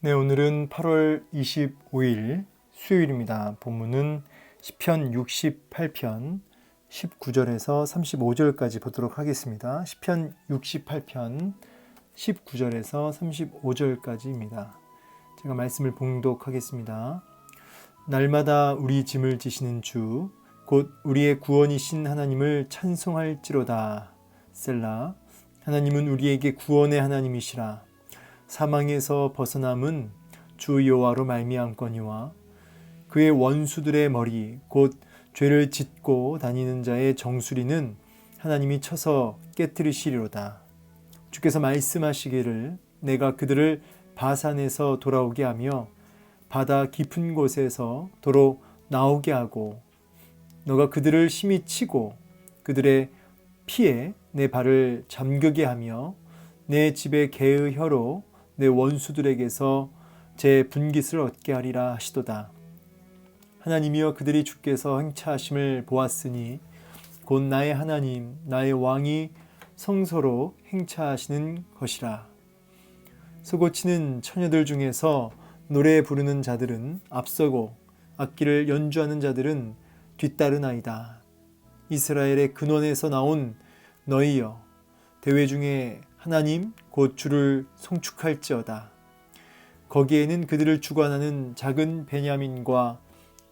네, 오늘은 8월 25일 수요일입니다. 본문은 시편 68편 19절에서 35절까지 보도록 하겠습니다. 시편 68편 19절에서 35절까지입니다. 제가 말씀을 봉독하겠습니다. 날마다 우리 짐을 지시는 주, 곧 우리의 구원이신 하나님을 찬송할지로다. 셀라. 하나님은 우리에게 구원의 하나님이시라. 사망에서 벗어남은 주 여호와로 말미암거니와 그의 원수들의 머리 곧 죄를 짓고 다니는 자의 정수리는 하나님이 쳐서 깨뜨리시리로다. 주께서 말씀하시기를 내가 그들을 바산에서 돌아오게 하며 바다 깊은 곳에서 도로 나오게 하고 너가 그들을 심히 치고 그들의 피에 내 발을 잠그게 하며 내 집의 개의 혀로 내 원수들에게서 제 분깃을 얻게 하리라 하시도다. 하나님이여 그들이 주께서 행차하심을 보았으니 곧 나의 하나님 나의 왕이 성소로 행차하시는 것이라. 소고치는 처녀들 중에서 노래 부르는 자들은 앞서고 악기를 연주하는 자들은 뒤따르나이다. 이스라엘의 근원에서 나온 너희여 대회 중에 하나님 곧 주를 송축할지어다. 거기에는 그들을 주관하는 작은 베냐민과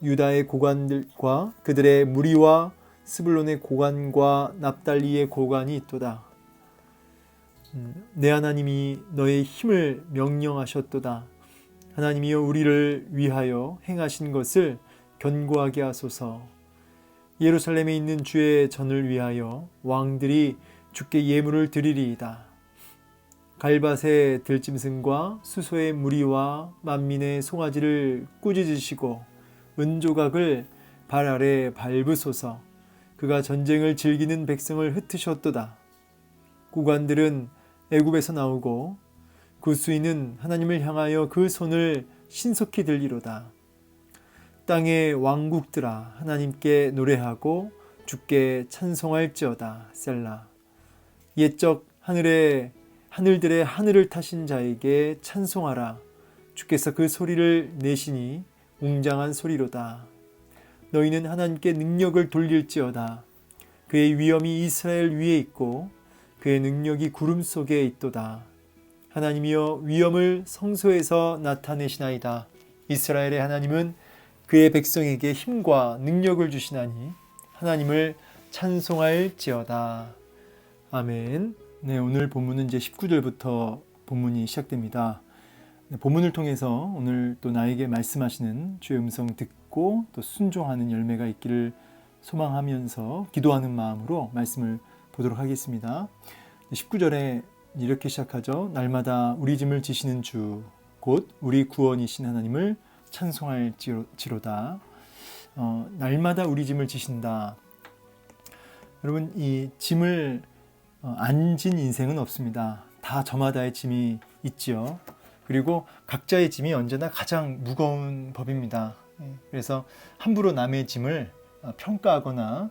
유다의 고관들과 그들의 무리와 스불론의 고관과 납달리의 고관이 있도다. 내 하나님이 너의 힘을 명령하셨도다. 하나님이여 우리를 위하여 행하신 것을 견고하게 하소서. 예루살렘에 있는 주의 전을 위하여 왕들이 주께 예물을 드리리이다. 갈밭의 들짐승과 수소의 무리와 만민의 송아지를 꾸짖으시고 은조각을 발 아래 밟으소서. 그가 전쟁을 즐기는 백성을 흩으셨도다. 구관들은 애굽에서 나오고 구수인은 하나님을 향하여 그 손을 신속히 들리로다. 땅의 왕국들아 하나님께 노래하고 주께 찬송할지어다. 셀라. 옛적 하늘들의 하늘을 타신 자에게 찬송하라. 주께서 그 소리를 내시니 웅장한 소리로다. 너희는 하나님께 능력을 돌릴지어다. 그의 위엄이 이스라엘 위에 있고 그의 능력이 구름 속에 있도다. 하나님이여 위엄을 성소에서 나타내시나이다. 이스라엘의 하나님은 그의 백성에게 힘과 능력을 주시나니 하나님을 찬송할지어다. 아멘. 네, 오늘 본문은 이제 19절부터 본문이 시작됩니다. 네, 본문을 통해서 오늘 또 나에게 말씀하시는 주의 음성 듣고 또 순종하는 열매가 있기를 소망하면서 기도하는 마음으로 말씀을 보도록 하겠습니다. 19절에 이렇게 시작하죠. 날마다 우리 짐을 지시는 주, 곧 우리 구원이신 하나님을 찬송할지로다. 날마다 우리 짐을 지신다. 여러분, 이 짐을 안 진 인생은 없습니다. 다 저마다의 짐이 있지요. 그리고 각자의 짐이 언제나 가장 무거운 법입니다. 그래서 함부로 남의 짐을 평가하거나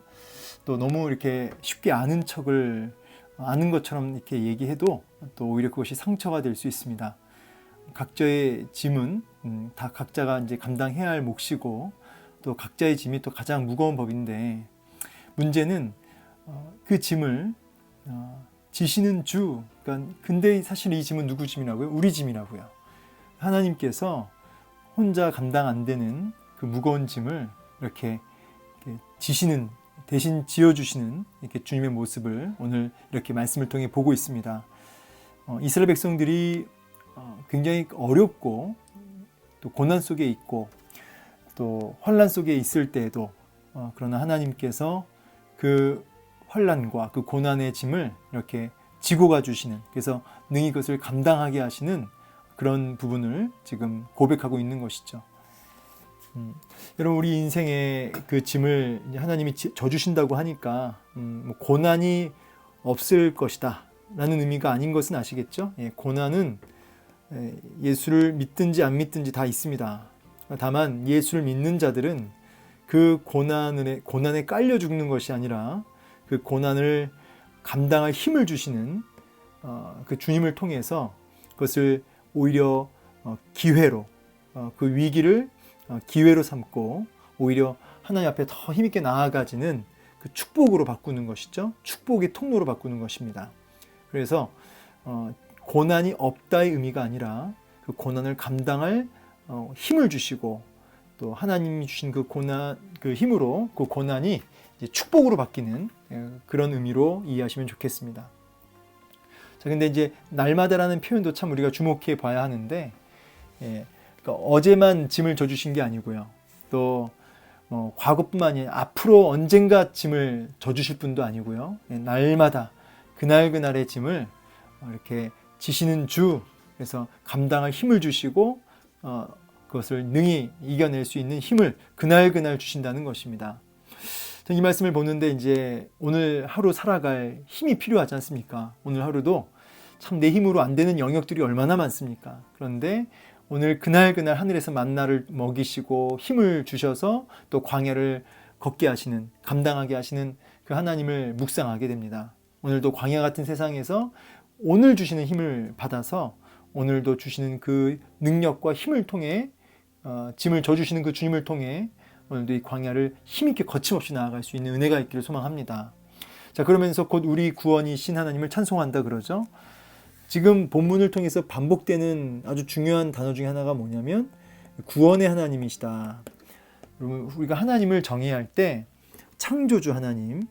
또 너무 이렇게 쉽게 아는 척을 아는 것처럼 이렇게 얘기해도 또 오히려 그것이 상처가 될 수 있습니다. 각자의 짐은 다 각자가 이제 감당해야 할 몫이고 또 각자의 짐이 또 가장 무거운 법인데 문제는 그 짐을 지시는 주, 그러니까 근데 사실 이 짐은 누구 짐이라고요? 우리 짐이라고요. 하나님께서 혼자 감당 안 되는 그 무거운 짐을 이렇게 지시는, 대신 지어주시는 이렇게 주님의 모습을 오늘 이렇게 말씀을 통해 보고 있습니다. 이스라엘 백성들이 굉장히 어렵고 또 고난 속에 있고 또 환난 속에 있을 때에도 그러나 하나님께서 그 환난과 그 고난의 짐을 이렇게 지고 가주시는, 그래서 능히 그것을 감당하게 하시는 그런 부분을 지금 고백하고 있는 것이죠. 여러분, 우리 인생의 그 짐을 하나님이 져주신다고 하니까 뭐 고난이 없을 것이다 라는 의미가 아닌 것은 아시겠죠? 고난은 예수를 믿든지 안 믿든지 다 있습니다. 다만 예수를 믿는 자들은 그 고난에 깔려 죽는 것이 아니라 그 고난을 감당할 힘을 주시는 그 주님을 통해서 그것을 오히려 기회로 그 위기를 기회로 삼고 오히려 하나님 앞에 더 힘있게 나아가지는 그 축복으로 바꾸는 것이죠. 축복의 통로로 바꾸는 것입니다. 그래서 고난이 없다의 의미가 아니라 그 고난을 감당할 힘을 주시고 또 하나님이 주신 그 고난, 그 힘으로 그 고난이 이제 축복으로 바뀌는 그런 의미로 이해하시면 좋겠습니다. 자, 근데 이제 날마다라는 표현도 참 우리가 주목해 봐야 하는데, 그러니까 어제만 짐을 져주신 게 아니고요. 또 과거뿐만 아니라 앞으로 언젠가 짐을 져주실 분도 아니고요. 날마다 그날그날의 짐을 이렇게 지시는 주, 그래서 감당할 힘을 주시고 그것을 능히 이겨낼 수 있는 힘을 그날그날 주신다는 것입니다. 이 말씀을 보는데 이제 오늘 하루 살아갈 힘이 필요하지 않습니까? 오늘 하루도 참 내 힘으로 안 되는 영역들이 얼마나 많습니까? 그런데 오늘 그날 하늘에서 만나를 먹이시고 힘을 주셔서 또 광야를 걷게 하시는, 감당하게 하시는 그 하나님을 묵상하게 됩니다. 오늘도 광야 같은 세상에서 오늘 주시는 힘을 받아서 오늘도 주시는 그 능력과 힘을 통해 짐을 져주시는 그 주님을 통해 오늘도 이 광야를 힘있게 거침없이 나아갈 수 있는 은혜가 있기를 소망합니다. 자, 그러면서 곧 우리 구원이신 하나님을 찬송한다 그러죠. 지금 본문을 통해서 반복되는 아주 중요한 단어 중에 하나가 뭐냐면 구원의 하나님이시다. 우리가 하나님을 정의할 때 창조주 하나님,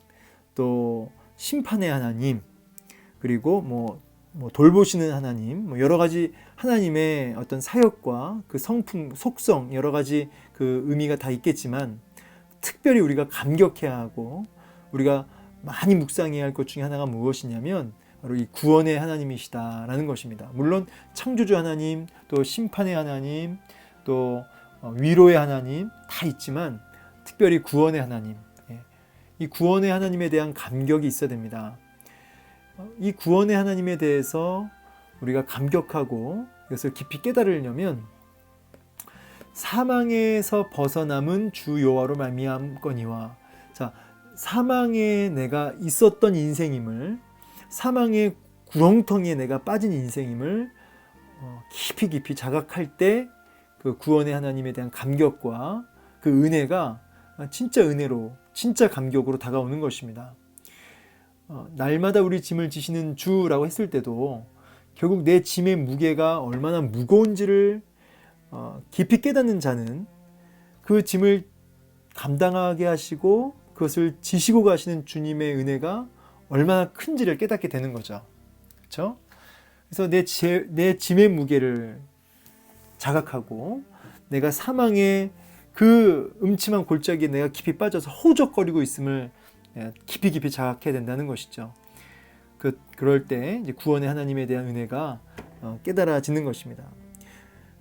또 심판의 하나님, 그리고 뭐 돌보시는 하나님, 여러 가지 하나님의 어떤 사역과 그 성품, 속성, 여러 가지 그 의미가 다 있겠지만 특별히 우리가 감격해야 하고 우리가 많이 묵상해야 할 것 중에 하나가 무엇이냐면 바로 이 구원의 하나님이시다라는 것입니다. 물론 창조주 하나님, 또 심판의 하나님, 또 위로의 하나님 다 있지만 특별히 구원의 하나님, 이 구원의 하나님에 대한 감격이 있어야 됩니다. 이 구원의 하나님에 대해서 우리가 감격하고 이것을 깊이 깨달으려면 사망에서 벗어남은 주 여호와로 말미암거니와, 자, 사망에 내가 있었던 인생임을, 사망의 구렁텅이에 내가 빠진 인생임을 깊이 자각할 때 그 구원의 하나님에 대한 감격과 그 은혜가 진짜 은혜로, 진짜 감격으로 다가오는 것입니다. 날마다 우리 짐을 지시는 주라고 했을 때도 결국 내 짐의 무게가 얼마나 무거운지를 깊이 깨닫는 자는 그 짐을 감당하게 하시고 그것을 지시고 가시는 주님의 은혜가 얼마나 큰지를 깨닫게 되는 거죠. 그렇죠? 그래서 내 짐의 무게를 자각하고 내가 사망의 그 음침한 골짜기에 내가 깊이 빠져서 허우적거리고 있음을 깊이 자각해야 된다는 것이죠. 그럴 때 이제 구원의 하나님에 대한 은혜가 깨달아지는 것입니다.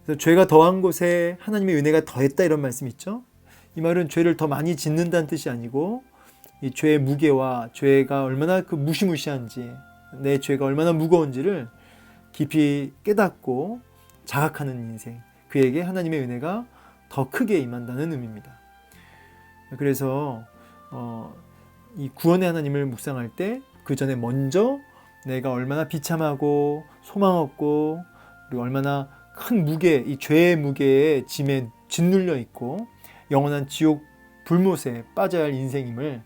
그래서 죄가 더한 곳에 하나님의 은혜가 더했다, 이런 말씀 있죠. 이 말은 죄를 더 많이 짓는다는 뜻이 아니고 이 죄의 무게와 죄가 얼마나 그 무시무시한지, 내 죄가 얼마나 무거운지를 깊이 깨닫고 자각하는 인생, 그에게 하나님의 은혜가 더 크게 임한다는 의미입니다. 그래서 이 구원의 하나님을 묵상할 때 그 전에 먼저 내가 얼마나 비참하고 소망 없고 그리고 얼마나 큰 무게, 이 죄의 무게에 짐에 짓눌려 있고 영원한 지옥 불못에 빠져야 할 인생임을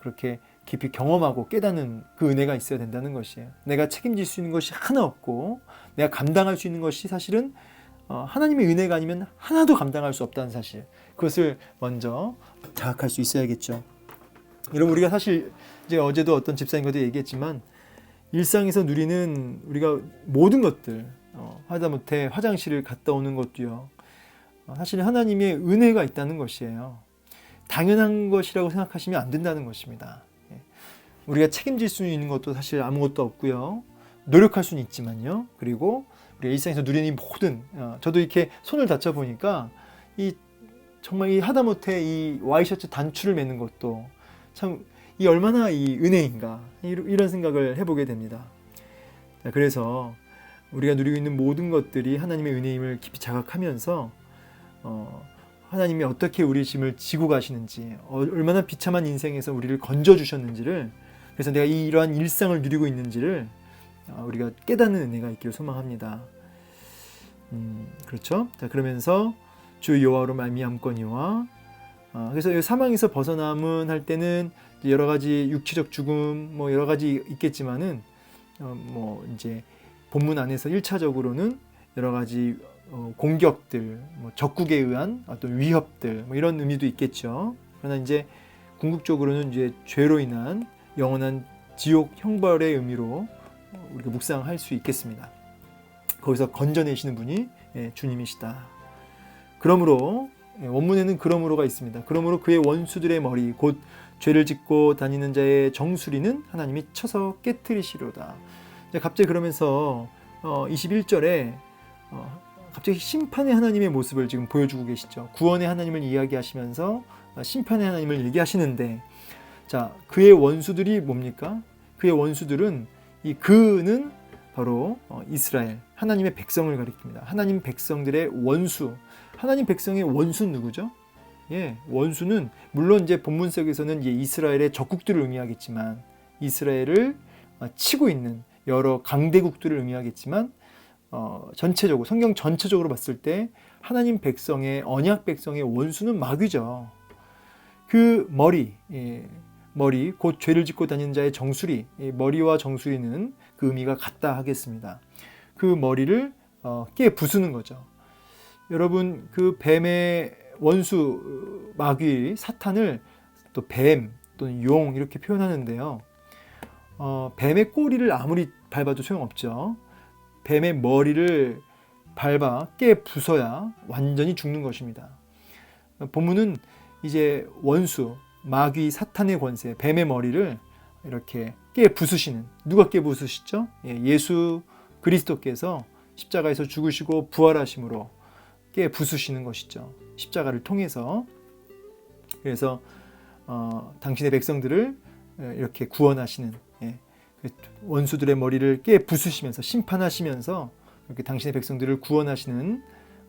그렇게 깊이 경험하고 깨닫는 그 은혜가 있어야 된다는 것이에요. 내가 책임질 수 있는 것이 하나 없고 내가 감당할 수 있는 것이 사실은 하나님의 은혜가 아니면 하나도 감당할 수 없다는 사실, 그것을 먼저 자각할 수 있어야겠죠. 여러분, 우리가 사실 이제 어제도 어떤 집사님과도 얘기했지만 일상에서 누리는 우리가 모든 것들, 하다못해 화장실을 갔다 오는 것도요, 사실 하나님의 은혜가 있다는 것이에요. 당연한 것이라고 생각하시면 안 된다는 것입니다. 우리가 책임질 수 있는 것도 사실 아무것도 없고요. 노력할 수는 있지만요. 그리고 우리가 일상에서 누리는 이 모든, 저도 이렇게 손을 다쳐 보니까 정말 이 하다못해 이 와이셔츠 단추를 매는 것도 참 이 얼마나 이 은혜인가, 이런 생각을 해보게 됩니다. 그래서 우리가 누리고 있는 모든 것들이 하나님의 은혜임을 깊이 자각하면서 하나님이 어떻게 우리 짐을 지고 가시는지, 얼마나 비참한 인생에서 우리를 건져주셨는지를, 그래서 내가 이러한 일상을 누리고 있는지를 우리가 깨닫는 은혜가 있기를 소망합니다. 그렇죠? 자, 그러면서 주 여호와로 말미암거니와 그래서 사망에서 벗어남은 할 때는 여러 가지 육체적 죽음 뭐 여러 가지 있겠지만은 뭐 이제 본문 안에서 1차적으로는 여러 가지 공격들, 뭐 적국에 의한 어떤 위협들 뭐 이런 의미도 있겠죠. 그러나 이제 궁극적으로는 이제 죄로 인한 영원한 지옥 형벌의 의미로 우리가 묵상할 수 있겠습니다. 거기서 건져내시는 분이 주님이시다. 그러므로 원문에는 그러므로가 있습니다. 그러므로 그의 원수들의 머리 곧 죄를 짓고 다니는 자의 정수리는 하나님이 쳐서 깨트리시로다. 갑자기 그러면서 21절에 갑자기 심판의 하나님의 모습을 지금 보여주고 계시죠. 구원의 하나님을 이야기하시면서 심판의 하나님을 얘기하시는데, 자, 그의 원수들이 뭡니까? 그의 원수들은 이 그는 바로 이스라엘, 하나님의 백성을 가리킵니다. 하나님 백성들의 원수. 하나님 백성의 원수는 누구죠? 예, 원수는 물론 이제 본문 속에서는 이스라엘의 적국들을 의미하겠지만, 이스라엘을 치고 있는 여러 강대국들을 의미하겠지만, 전체적으로 성경 전체적으로 봤을 때 하나님 백성의 언약 백성의 원수는 마귀죠. 그 머리 곧 죄를 짓고 다니는 자의 정수리, 머리와 정수리는 그 의미가 같다 하겠습니다. 그 머리를 깨 부수는 거죠. 여러분, 그 뱀의 원수 마귀 사탄을 또 뱀 또는 용 이렇게 표현하는데요. 뱀의 꼬리를 아무리 밟아도 소용없죠. 뱀의 머리를 밟아 깨 부숴야 완전히 죽는 것입니다. 본문은 이제 원수, 마귀, 사탄의 권세, 뱀의 머리를 이렇게 깨 부수시는, 누가 깨 부수시죠? 예수 그리스도께서 십자가에서 죽으시고 부활하심으로 깨 부수시는 것이죠. 십자가를 통해서. 그래서 당신의 백성들을 이렇게 구원하시는, 원수들의 머리를 깨 부수시면서 심판하시면서 이렇게 당신의 백성들을 구원하시는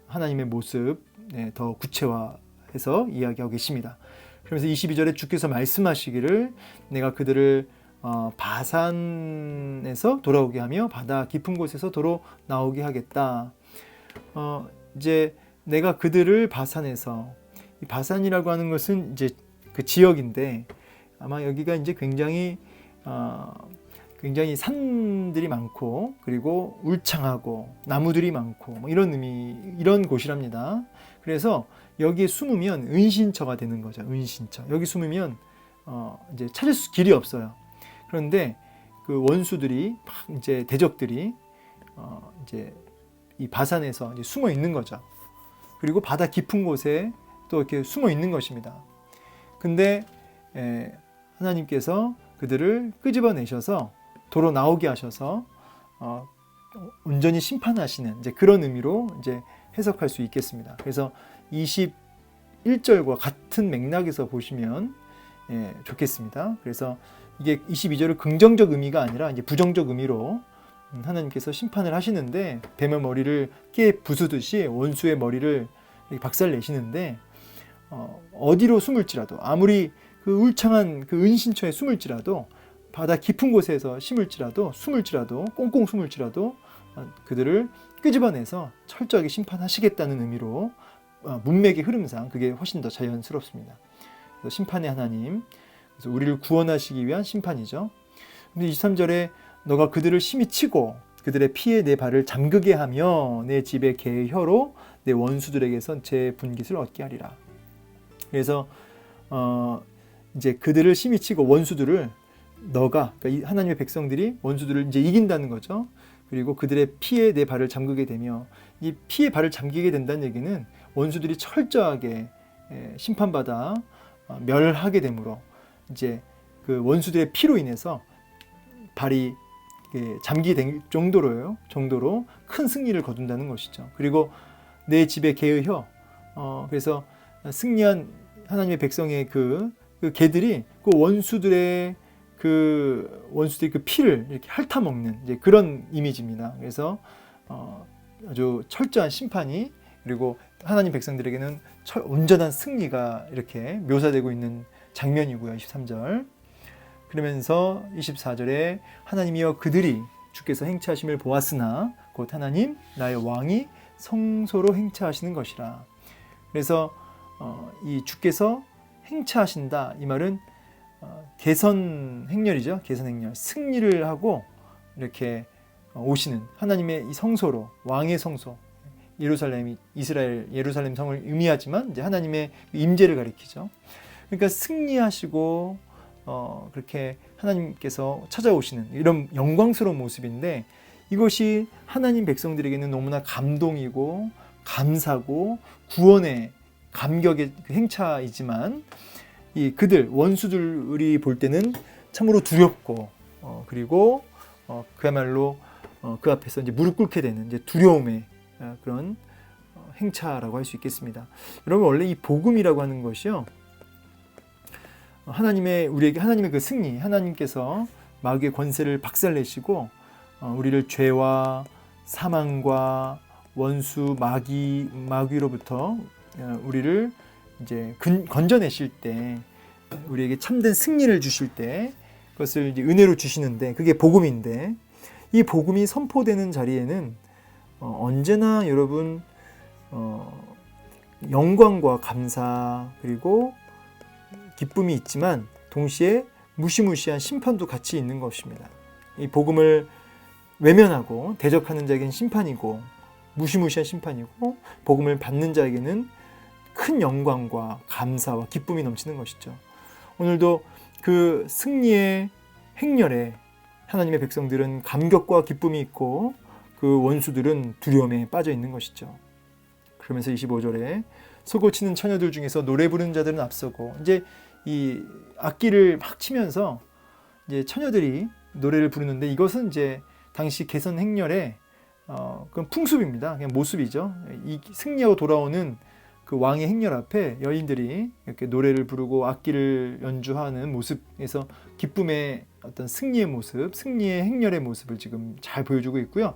하나님의 모습 더 구체화해서 이야기하고 계십니다. 그러면서 22절에 주께서 말씀하시기를 내가 그들을 바산에서 돌아오게 하며 바다 깊은 곳에서 도로 나오게 하겠다. 이제 내가 그들을 바산에서, 이 바산이라고 하는 것은 이제 그 지역인데 아마 여기가 이제 굉장히 산들이 많고 그리고 울창하고 나무들이 많고 뭐 이런 의미, 이런 곳이랍니다. 그래서 여기에 숨으면 은신처가 되는 거죠. 은신처. 여기 숨으면 이제 찾을 길이 없어요. 그런데 그 원수들이 이제 대적들이 이제 이 바산에서 이제 숨어 있는 거죠. 그리고 바다 깊은 곳에 또 이렇게 숨어 있는 것입니다. 근데 하나님께서 그들을 끄집어내셔서 도로 나오게 하셔서 온전히 심판하시는 이제 그런 의미로 이제 해석할 수 있겠습니다. 그래서 21절과 같은 맥락에서 보시면 좋겠습니다. 그래서 이게 22절은 긍정적 의미가 아니라 이제 부정적 의미로 하나님께서 심판을 하시는데 뱀의 머리를 깨 부수듯이 원수의 머리를 박살내시는데 어디로 숨을지라도 아무리 그 울창한 그 은신처에 숨을지라도 바다 깊은 곳에서 숨을지라도 꽁꽁 숨을지라도 그들을 끄집어내서 철저하게 심판하시겠다는 의미로 문맥의 흐름상 그게 훨씬 더 자연스럽습니다. 그래서 심판의 하나님, 그래서 우리를 구원하시기 위한 심판이죠. 근데 23절에 너가 그들을 심히 치고 그들의 피에 내 발을 잠그게 하며 내 집의 개의 혀로 내 원수들에게선 제 분깃을 얻게 하리라. 그래서 이제 그들을 심히 치고 원수들을 너가, 그러니까 하나님의 백성들이 원수들을 이제 이긴다는 거죠. 그리고 그들의 피에 내 발을 잠그게 되며, 이 피에 발을 잠기게 된다는 얘기는 원수들이 철저하게 심판받아 멸하게 되므로 이제 그 원수들의 피로 인해서 발이 잠기게 정도로 큰 승리를 거둔다는 것이죠. 그리고 내 집에 개의 혀, 그래서 승리한 하나님의 백성의 그 개들이 그 원수들의 그 피를 이렇게 핥아먹는 이제 그런 이미지입니다. 그래서 아주 철저한 심판이, 그리고 하나님 백성들에게는 온전한 승리가 이렇게 묘사되고 있는 장면이고요. 23절. 그러면서 24절에 하나님이여 그들이 주께서 행치하심을 보았으나 곧 하나님 나의 왕이 성소로 행차하시는 것이라. 그래서 이 주께서 행차하신다, 이 말은 개선 행렬이죠. 개선 행렬, 승리를 하고 이렇게 오시는 하나님의 이 성소로, 왕의 성소, 예루살렘이 이스라엘 예루살렘 성을 의미하지만 이제 하나님의 임재를 가리키죠. 그러니까 승리하시고 그렇게 하나님께서 찾아오시는 이런 영광스러운 모습인데, 이것이 하나님 백성들에게는 너무나 감동이고 감사고 구원의 감격의 행차이지만, 이 그들 원수들이 볼 때는 참으로 두렵고 그리고 그야말로 그 앞에서 이제 무릎 꿇게 되는 이제 두려움의 그런 행차라고 할 수 있겠습니다. 여러분, 원래 이 복음이라고 하는 것이요, 우리에게 하나님의 그 승리, 하나님께서 마귀의 권세를 박살내시고 우리를 죄와 사망과 원수 마귀로부터 우리를 이제 건져내실 때, 우리에게 참된 승리를 주실 때 그것을 이제 은혜로 주시는데, 그게 복음인데, 이 복음이 선포되는 자리에는 언제나 여러분 영광과 감사 그리고 기쁨이 있지만 동시에 무시무시한 심판도 같이 있는 것입니다. 이 복음을 외면하고 대적하는 자에게는 심판이고, 무시무시한 심판이고, 복음을 받는 자에게는 큰 영광과 감사와 기쁨이 넘치는 것이죠. 오늘도 그 승리의 행렬에 하나님의 백성들은 감격과 기쁨이 있고, 그 원수들은 두려움에 빠져 있는 것이죠. 그러면서 25절에 소고치는 처녀들 중에서 노래 부르는 자들은 앞서고, 이제 이 악기를 막 치면서 이제 처녀들이 노래를 부르는데, 이것은 이제 당시 개선 행렬의 그런 풍습입니다. 그냥 모습이죠. 이 승리하고 돌아오는 그 왕의 행렬 앞에 여인들이 이렇게 노래를 부르고 악기를 연주하는 모습에서 기쁨의 어떤 승리의 모습, 승리의 행렬의 모습을 지금 잘 보여주고 있고요.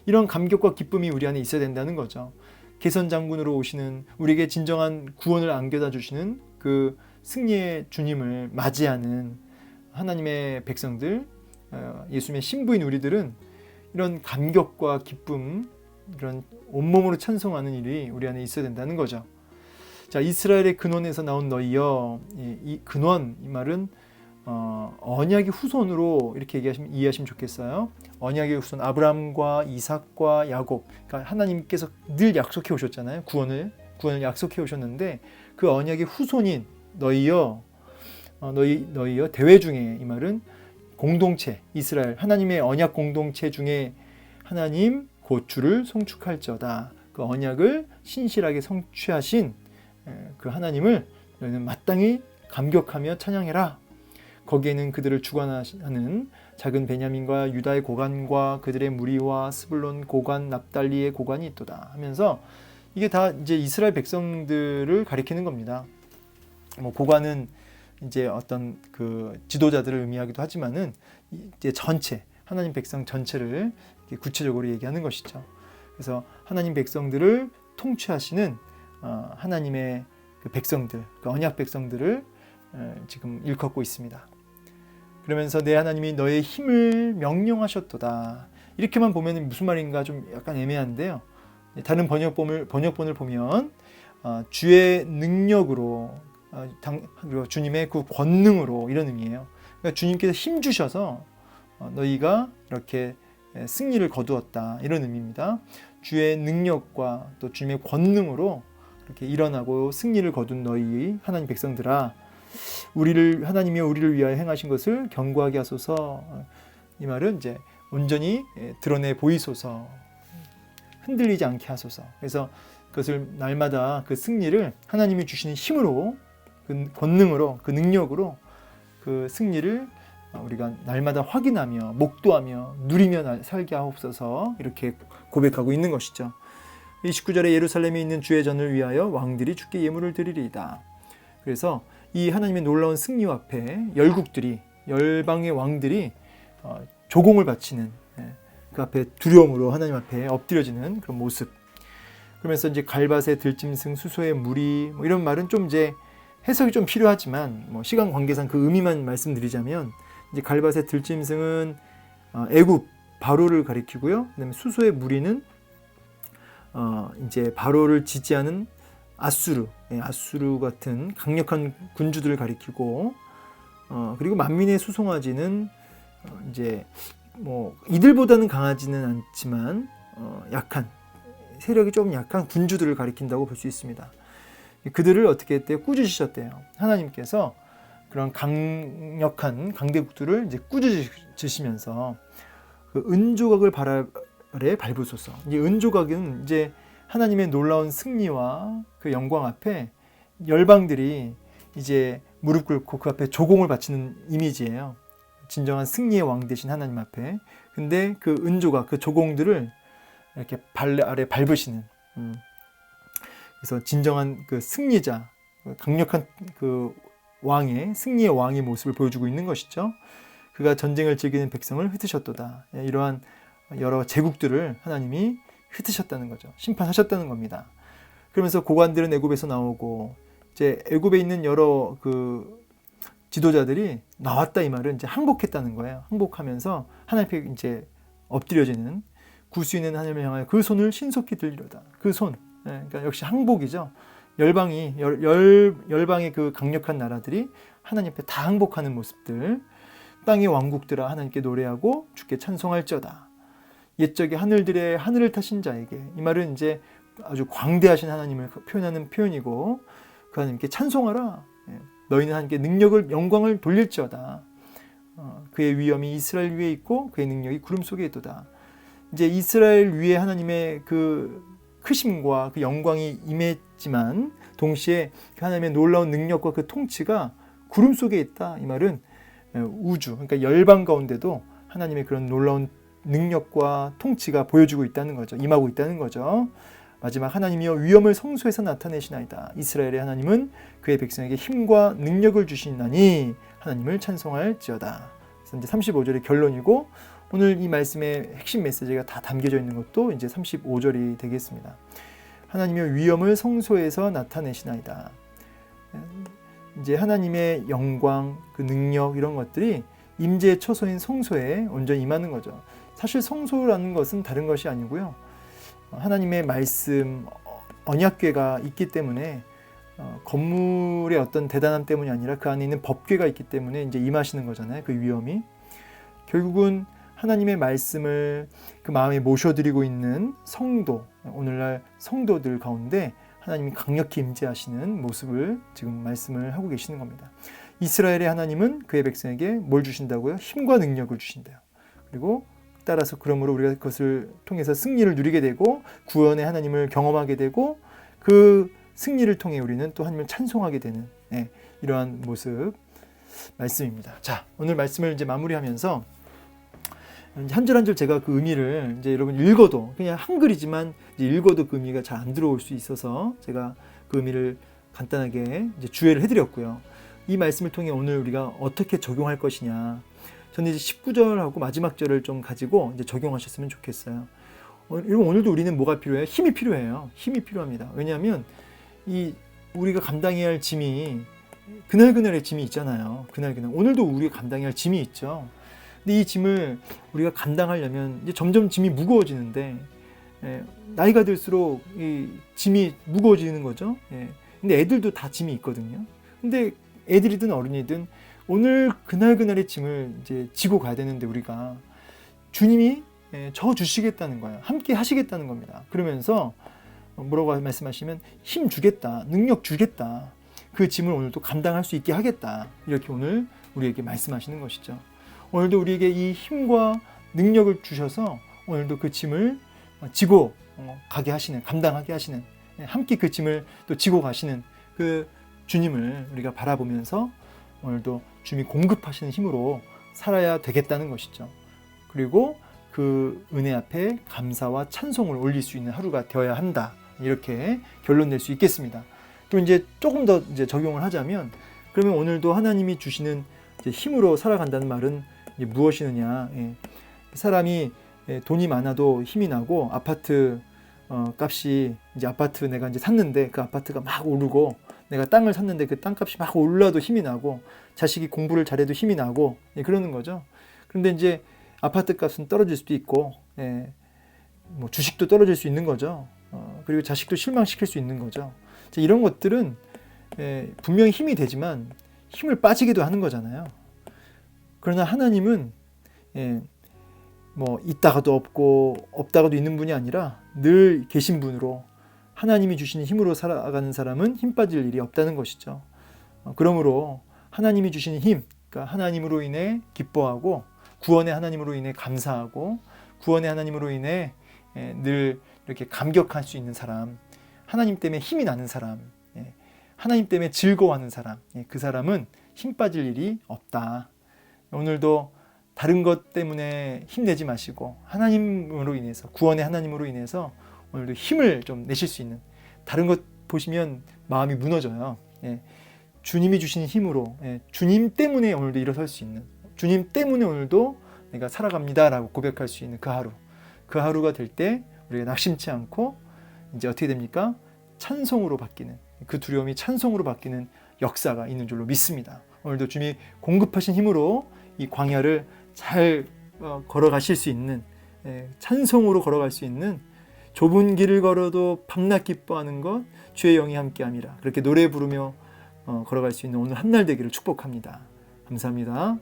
이런 감격과 기쁨이 우리 안에 있어야 된다는 거죠. 개선 장군으로 오시는, 우리에게 진정한 구원을 안겨다 주시는 그 승리의 주님을 맞이하는 하나님의 백성들, 예수님의 신부인 우리들은 이런 감격과 기쁨, 이런 온몸으로 찬송하는 일이 우리 안에 있어야 된다는 거죠. 자, 이스라엘의 근원에서 나온 너희여, 이 근원, 이 말은 언약의 후손으로 이렇게 이해하시면 좋겠어요. 언약의 후손, 아브라함과 이삭과 야곱, 그러니까 하나님께서 늘 약속해 오셨잖아요. 구원을 약속해 오셨는데, 그 언약의 후손인 너희여, 너희여 대회 중에, 이 말은 공동체, 이스라엘 하나님의 언약 공동체 중에 하나님 곧 주를 송축할지어다. 그 언약을 신실하게 성취하신 그 하나님을 너희는 마땅히 감격하며 찬양해라. 거기에는 그들을 주관하는 작은 베냐민과 유다의 고관과 그들의 무리와 스불론 고관, 납달리의 고관이 있도다 하면서, 이게 다 이제 이스라엘 백성들을 가리키는 겁니다. 뭐 고관은 이제 어떤 그 지도자들을 의미하기도 하지만은 이제 전체 하나님 백성 전체를 구체적으로 얘기하는 것이죠. 그래서 하나님 백성들을 통치하시는 하나님의 그 백성들, 그 언약 백성들을 지금 일컫고 있습니다. 그러면서 내 하나님이 너의 힘을 명령하셨도다. 이렇게만 보면 무슨 말인가 좀 약간 애매한데요. 다른 번역본을 보면 주의 능력으로, 그리고 주님의 그 권능으로, 이런 의미예요. 그러니까 주님께서 힘 주셔서 너희가 이렇게 승리를 거두었다, 이런 의미입니다. 주의 능력과 또 주님의 권능으로 이렇게 일어나고 승리를 거둔 너희 하나님 백성들아, 하나님이 우리를 위하여 행하신 것을 경고하게 하소서. 이 말은 이제 온전히 드러내 보이소서, 흔들리지 않게 하소서. 그래서 그것을 날마다 그 승리를 하나님이 주시는 힘으로, 그 권능으로, 그 능력으로 그 승리를 우리가 날마다 확인하며 목도하며 누리며 살게 하옵소서, 이렇게 고백하고 있는 것이죠. 29절에 예루살렘에 있는 주의 전을 위하여 왕들이 주께 예물을 드리리이다. 그래서 이 하나님의 놀라운 승리 앞에 열방의 왕들이 조공을 바치는, 그 앞에 두려움으로 하나님 앞에 엎드려지는 그런 모습. 그러면서 이제 갈밭의 들짐승, 수소의 무리, 뭐 이런 말은 좀 이제 해석이 좀 필요하지만, 뭐 시간 관계상 그 의미만 말씀드리자면, 이제 갈밭의 들짐승은 애굽 바로를 가리키고요. 그다음에 수소의 무리는 이제 바로를 지지하는 아수르, 아수르 같은 강력한 군주들을 가리키고, 그리고 만민의 수송아지는 이제 뭐 이들보다는 강하지는 않지만 약한, 세력이 좀 약한 군주들을 가리킨다고 볼 수 있습니다. 그들을 어떻게 했대요? 꾸짖으셨대요. 하나님께서 그런 강력한 강대국들을 이제 꾸짖으시면서 그 은조각을 발 아래 밟으소서. 이 은조각은 이제 하나님의 놀라운 승리와 그 영광 앞에 열방들이 이제 무릎 꿇고 그 앞에 조공을 바치는 이미지예요. 진정한 승리의 왕 되신 하나님 앞에. 근데 그 은조각, 그 조공들을 이렇게 발 아래 밟으시는, 그래서 진정한 그 승리자, 강력한 그 왕의, 승리의 왕의 모습을 보여주고 있는 것이죠. 그가 전쟁을 즐기는 백성을 흩으셨도다. 이러한 여러 제국들을 하나님이 흩으셨다는 거죠. 심판하셨다는 겁니다. 그러면서 고관들은 애굽에서 나오고, 이제 애굽에 있는 여러 그 지도자들이 나왔다, 이 말은 이제 항복했다는 거예요. 항복하면서 하나님 앞에 이제 엎드려지는, 구수 있는 하나님을 향하여 그 손을 신속히 들리로다. 그 손, 그러니까 역시 항복이죠. 열방이 열방의 그 강력한 나라들이 하나님 앞에 다 항복하는 모습들. 땅의 왕국들아 하나님께 노래하고 주께 찬송할지어다. 옛적의 하늘들의 하늘을 타신 자에게, 이 말은 이제 아주 광대하신 하나님을 표현하는 표현이고, 그 하나님께 찬송하라. 너희는 하나님께 능력을, 영광을 돌릴지어다. 그의 위엄이 이스라엘 위에 있고 그의 능력이 구름 속에 있도다. 이제 이스라엘 위에 하나님의 그 크심과 그 영광이 임했지만 동시에 그 하나님의 놀라운 능력과 그 통치가 구름 속에 있다. 이 말은 우주, 그러니까 열방 가운데도 하나님의 그런 놀라운 능력과 통치가 보여주고 있다는 거죠. 임하고 있다는 거죠. 마지막, 하나님이여 위엄을 성소에서 나타내시나이다. 이스라엘의 하나님은 그의 백성에게 힘과 능력을 주시나니 하나님을 찬송할지어다. 그래서 이제 35절의 결론이고, 오늘 이 말씀의 핵심 메시지가 다 담겨져 있는 것도 이제 35절이 되겠습니다. 하나님이여 위엄을 성소에서 나타내시나이다. 이제 하나님의 영광, 그 능력, 이런 것들이 임재의 처소인 성소에 온전히 임하는 거죠. 사실 성소라는 것은 다른 것이 아니고요. 하나님의 말씀, 언약궤가 있기 때문에 건물의 어떤 대단함 때문이 아니라 그 안에 있는 법궤가 있기 때문에 이제 임하시는 거잖아요. 그 위엄이. 결국은 하나님의 말씀을 그 마음에 모셔드리고 있는 성도, 오늘날 성도들 가운데 하나님이 강력히 임재하시는 모습을 지금 말씀을 하고 계시는 겁니다. 이스라엘의 하나님은 그의 백성에게 뭘 주신다고요? 힘과 능력을 주신대요. 그리고 따라서 그러므로 우리가 그것을 통해서 승리를 누리게 되고 구원의 하나님을 경험하게 되고 그 승리를 통해 우리는 또 하나님을 찬송하게 되는 이러한 모습 말씀입니다. 자, 오늘 말씀을 이제 마무리하면서 한 절 한 절 제가 그 의미를 이제 여러분 읽어도 그냥 한글이지만 이제 읽어도 그 의미가 잘 안 들어올 수 있어서 제가 그 의미를 간단하게 이제 주의를 해드렸고요. 이 말씀을 통해 오늘 우리가 어떻게 적용할 것이냐. 저는 이제 19절하고 마지막 절을 좀 가지고 이제 적용하셨으면 좋겠어요. 여러분 오늘도 우리는 뭐가 필요해요? 힘이 필요해요. 힘이 필요합니다. 왜냐하면 이 우리가 감당해야 할 짐이 그날그날의 짐이 있잖아요. 그날그날. 오늘도 우리가 감당해야 할 짐이 있죠. 근데 이 짐을 우리가 감당하려면 이제 점점 짐이 무거워지는데 나이가 들수록 이 짐이 무거워지는 거죠. 근데 애들도 다 짐이 있거든요. 근데 애들이든 어른이든 오늘 그날그날의 짐을 이제 지고 가야 되는데 우리가 주님이 저 주시겠다는 거예요. 함께 하시겠다는 겁니다. 그러면서 뭐라고 말씀하시면 힘 주겠다, 능력 주겠다. 그 짐을 오늘도 감당할 수 있게 하겠다. 이렇게 오늘 우리에게 말씀하시는 것이죠. 오늘도 우리에게 이 힘과 능력을 주셔서 오늘도 그 짐을 지고 가게 하시는, 감당하게 하시는, 함께 그 짐을 또 지고 가시는 그 주님을 우리가 바라보면서 오늘도 주님이 공급하시는 힘으로 살아야 되겠다는 것이죠. 그리고 그 은혜 앞에 감사와 찬송을 올릴 수 있는 하루가 되어야 한다. 이렇게 결론 낼 수 있겠습니다. 또 이제 조금 더 이제 적용을 하자면, 그러면 오늘도 하나님이 주시는 이제 힘으로 살아간다는 말은 이제 무엇이느냐? 사람이 돈이 많아도 힘이 나고 아파트 값이 이제 아파트 내가 이제 샀는데 그 아파트가 막 오르고 내가 땅을 샀는데 그 땅값이 막 올라도 힘이 나고 자식이 공부를 잘해도 힘이 나고 그러는 거죠. 그런데 이제 아파트 값은 떨어질 수도 있고 뭐 주식도 떨어질 수 있는 거죠. 그리고 자식도 실망시킬 수 있는 거죠. 이런 것들은 분명히 힘이 되지만 힘을 빠지기도 하는 거잖아요. 그러나 하나님은 뭐 있다가도 없고 없다가도 있는 분이 아니라 늘 계신 분으로 하나님이 주시는 힘으로 살아가는 사람은 힘 빠질 일이 없다는 것이죠. 그러므로 하나님이 주시는 힘, 그러니까 하나님으로 인해 기뻐하고 구원의 하나님으로 인해 감사하고 구원의 하나님으로 인해 늘 이렇게 감격할 수 있는 사람, 하나님 때문에 힘이 나는 사람, 하나님 때문에 즐거워하는 사람, 그 사람은 힘 빠질 일이 없다. 오늘도 다른 것 때문에 힘내지 마시고 하나님으로 인해서, 구원의 하나님으로 인해서 오늘도 힘을 좀 내실 수 있는, 다른 것 보시면 마음이 무너져요. 주님이 주신 힘으로, 주님 때문에 오늘도 일어설 수 있는, 주님 때문에 오늘도 내가 살아갑니다 라고 고백할 수 있는 그 하루, 그 하루가 될 때 우리가 낙심치 않고 이제 어떻게 됩니까? 찬송으로 바뀌는, 그 두려움이 찬송으로 바뀌는 역사가 있는 줄로 믿습니다. 오늘도 주님이 공급하신 힘으로 이 광야를 잘 걸어가실 수 있는, 찬송으로 걸어갈 수 있는, 좁은 길을 걸어도 밤낮 기뻐하는 것 주의 영이 함께함이라, 그렇게 노래 부르며 걸어갈 수 있는 오늘 한날 되기를 축복합니다. 감사합니다.